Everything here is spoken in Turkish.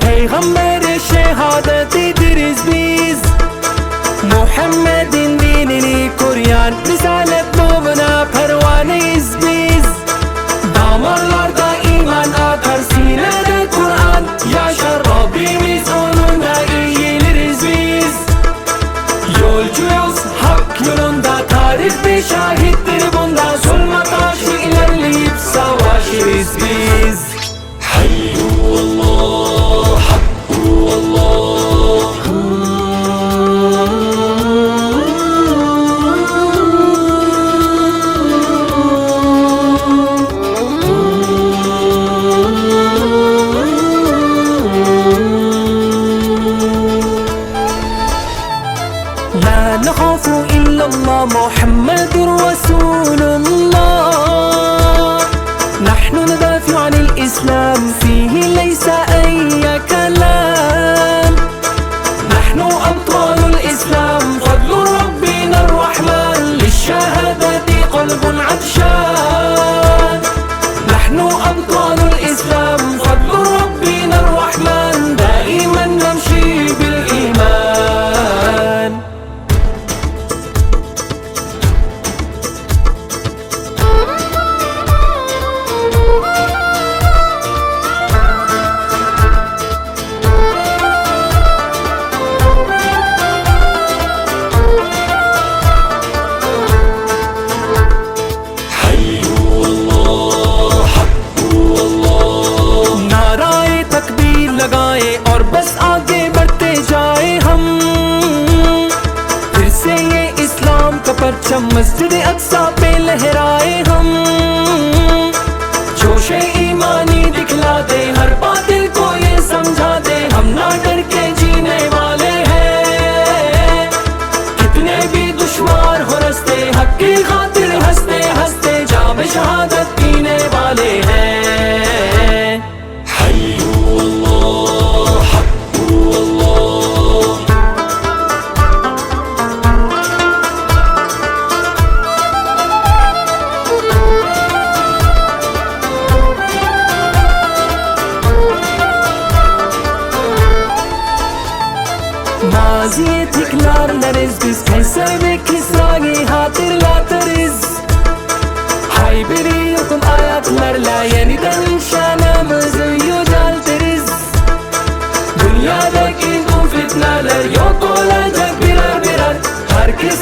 Peygamber-i şehadet ederiz biz. Muhammed'in dinini koruyan risalet nuruna pervaneyiz biz. Damarlarda iman akar, sinede Kur'an yaşar, Rabbimiz onunla eğiliriz biz. Yolcuyuz hak yolunda, tarih bir şahittir bunda. Zulma karşı ilerleyip savaşırız biz. Hayyullah, Hakkullah. La nakhafu illallah, Muhammedur Resulullah. Nahnu nadafi anil Islam, fihi leysa ayya kalam. Nahnu abtalul Islam, fadlu Rabbina ar-Rahman, lishahadati qalbun atshan. Nahnu abtalul Islam, fadlu Rabbina ar-Rahman, daiman namshi bil iman. लगाए और बस आगे बढ़ते जाए हम, फिर से ये इस्लाम का परचम मस्जिद अक्सा पे लहराए हम। जोशे ईमानी दिखला दे, हर बातिल को ये समझा दे, हम ना डर के जीने वाले हैं। कितने भी दुश्वार हो रस्ते, हक की खातिर हंसते हंसते जाम शहादत पीने वाले हैं। Maziye tekrarlarız biz, Kayser ve Kisra'yı hatırlatırız. Hayberi yokum ayaklarla yeniden şanımızı yüceltiriz. Dünyadaki bu fitneler yok olacak birer birer. Herkes